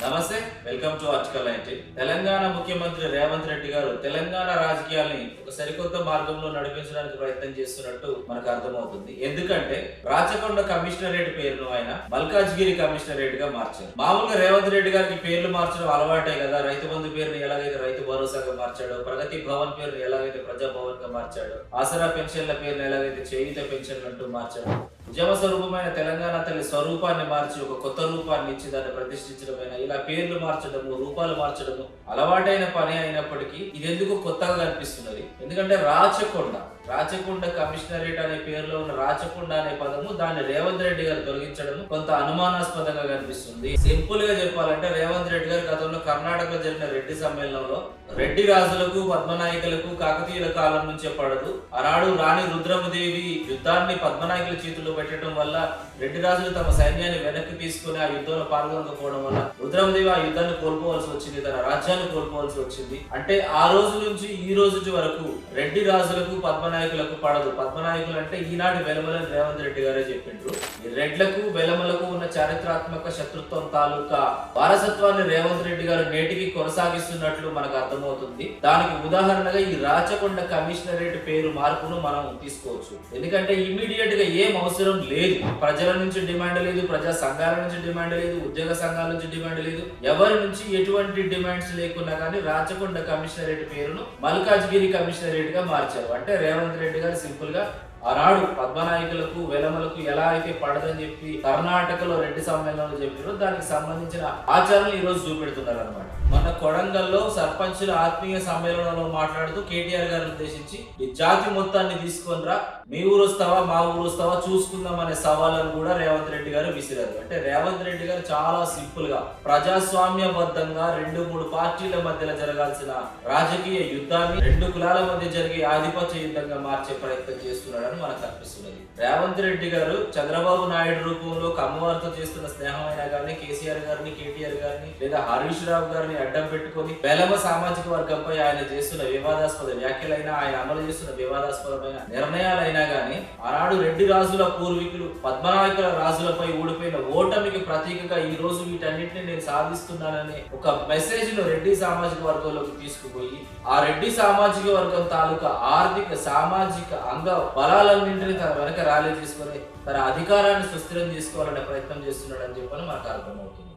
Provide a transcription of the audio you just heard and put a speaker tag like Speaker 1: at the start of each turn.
Speaker 1: నమస్తే, welcome to article 19. Telangana ముఖ్యమంత్రి రేవంత్ రెడ్డి గారు తెలంగాణ రాజకీయాల్ని ఒక సరికొత్త మార్గంలో నడిపించడానికి ప్రయత్నం చేస్తున్నట్టు మనకు అర్థమవుతుంది. ఎందుకంటే రాచకొండ కమిషనరేట్ పేరును ఆయన మల్కాజ్గిరి కమిషనరేట్ గా మార్చారు. మామూలుగా రేవంత్ రెడ్డి గారికి పేర్లు మార్చడం అలవాటే కదా. రైతు బంధు పేరుని ఎలాగైతే రైతు భరోసాగా మార్చాడో, ప్రగతి భవన్ పేరుని ఎలాగైతే ప్రజా భవన్ గా మార్చాడో, ఆసరా పెన్షన్ల పేరుని ఎలాగైతే చేయుత పెన్షన్ అంటూ మార్చాడో, ఉద్యమ స్వరూపమైన తెలంగాణ తల్లి స్వరూపాన్ని మార్చి ఒక కొత్త రూపాన్ని ఇచ్చి దాన్ని ప్రతిష్ఠించడమైన ఇలా పేర్లు మార్చడము, రూపాలు మార్చడము అలవాటైన పని అయినప్పటికీ ఇది ఎందుకు కొత్తగా కనిపిస్తున్నది. ఎందుకంటే రాచకొండ కమిషనరేట్ అనే పేరులో ఉన్న రాచకొండ అనే పదము దాన్ని రేవంత్ రెడ్డి గారు తొలగించడం కొంత అనుమానాస్పదంగా కనిపిస్తుంది. సింపుల్ గా చెప్పాలంటే రేవంత్ రెడ్డి గారు గతంలో కర్ణాటకలో జరిగిన రెడ్డి సమ్మేళనంలో రెడ్డి రాజులకు, పద్మనాయకులకు కాకతీయుల కాలం నుంచే పడదు. ఆనాడు రాణి రుద్రమదేవి యుద్ధాన్ని పద్మనాయకుల చేతుల్లో పెట్టడం వల్ల రెడ్డి రాజులు తమ సైన్యాన్ని వెనక్కి తీసుకుని ఆ యుద్ధంలో పాల్గొనకపోవడం వల్ల రుద్రమదేవి ఆ యుద్ధాన్ని కోల్పోవాల్సి వచ్చింది, తన రాజ్యాన్ని కోల్పోవాల్సి వచ్చింది. అంటే ఆ రోజు నుంచి ఈ రోజు వరకు రెడ్డి రాజులకు, పద్మనాయకులకు పడదు. పద్మనాయకులు అంటే ఈనాటి వెలమలని రేవంత్ రెడ్డి గారే చెప్పిండ్రు. ఈ రెడ్లకు వెలమలకు ఉన్న చారిత్రాత్మక శత్రుత్వం తాలూకా వారసత్వాన్ని రేవంత్ రెడ్డి గారు నేటికి కొనసాగిస్తున్నట్లు మనకు అర్థమవుతుంది. దానికి ఉదాహరణగా ఈ రాచకొండ కమిషనరేట్ పేరు మార్పును మనం తీసుకోవచ్చు. ఎందుకంటే ఇమ్మీడియట్ గా ఏం అవసరం లేదు. ప్రజల నుంచి డిమాండ్ లేదు, ప్రజా సంఘాల నుంచి డిమాండ్ లేదు, ఉద్యోగ సంఘాల నుంచి డిమాండ్ లేదు, ఎవరి నుంచి ఎటువంటి డిమాండ్స్ లేకున్నా కానీ రాచకొండ కమిషనరేట్ పేరును మల్కాజ్గిరి కమిషనరేట్ గా మార్చారు. అంటే రేవంత్ రెడ్డి గారు సింపుల్ గా ఆనాడు పద్మనాయకులకు, వెలమలకు ఎలా అయితే పడదని చెప్పి కర్ణాటకలో రెడ్డి సమ్మేళనంలో చెప్పారో దానికి సంబంధించిన ఆచరణలు ఈ రోజు చూపెడుతున్నారు అనమాట. మన కొడంగల్లో సర్పంచుల ఆత్మీయ సమ్మేళనంలో మాట్లాడుతూ కేటీఆర్ గారిని ఉద్దేశించి ఈ జాతి మొత్తాన్ని తీసుకొని రా, మీ ఊరు వస్తావా మా ఊరు వస్తావా చూసుకుందాం అనే సవాళ్ళను కూడా రేవంత్ రెడ్డి గారు విసిరారు. అంటే రేవంత్ రెడ్డి గారు చాలా సింపుల్ గా ప్రజాస్వామ్యబద్ధంగా 2-3 పార్టీల మధ్యలో జరగాల్సిన రాజకీయ యుద్ధాన్ని 2 కులాల మధ్య జరిగే ఆధిపత్య యుద్ధంగా మార్చే ప్రయత్నం చేస్తున్నాడని మనకు అనిపిస్తున్నది. రేవంత్ రెడ్డి గారు చంద్రబాబు నాయుడు రూపంలో కమ్మవారితో చేస్తున్న స్నేహం అయినా కానీ కేసీఆర్ గారిని, కేటీఆర్ గారిని లేదా హరీష్ రావు గారిని అడ్డం పెట్టుకొని వెలమ సామాజిక వర్గంపై ఆయన చేస్తున్న వివాదాస్పద వ్యాఖ్యలైనా, ఆయన అమలు చేస్తున్న వివాదాస్పదమైన నిర్ణయాలైనా గానీ ఆనాడు రెడ్డి రాజుల పూర్వీకులు పద్మనాయకుల రాజులపై ఊడిపోయిన ఓటమికి ప్రతీకగా ఈ రోజు వీటన్నిటిని నేను సాధిస్తున్నానని ఒక మెసేజ్ ను రెడ్డి సామాజిక వర్గంలోకి తీసుకుపోయి ఆ రెడ్డి సామాజిక వర్గం తాలూకా ఆర్థిక, సామాజిక అంగ బలాలన్నింటినీ తన వెనక ర్యాలీ తీసుకొని తన అధికారాన్ని సుస్థిరం చేసుకోవాలనే ప్రయత్నం చేస్తున్నాడని చెప్పని మనకు అర్థమవుతుంది.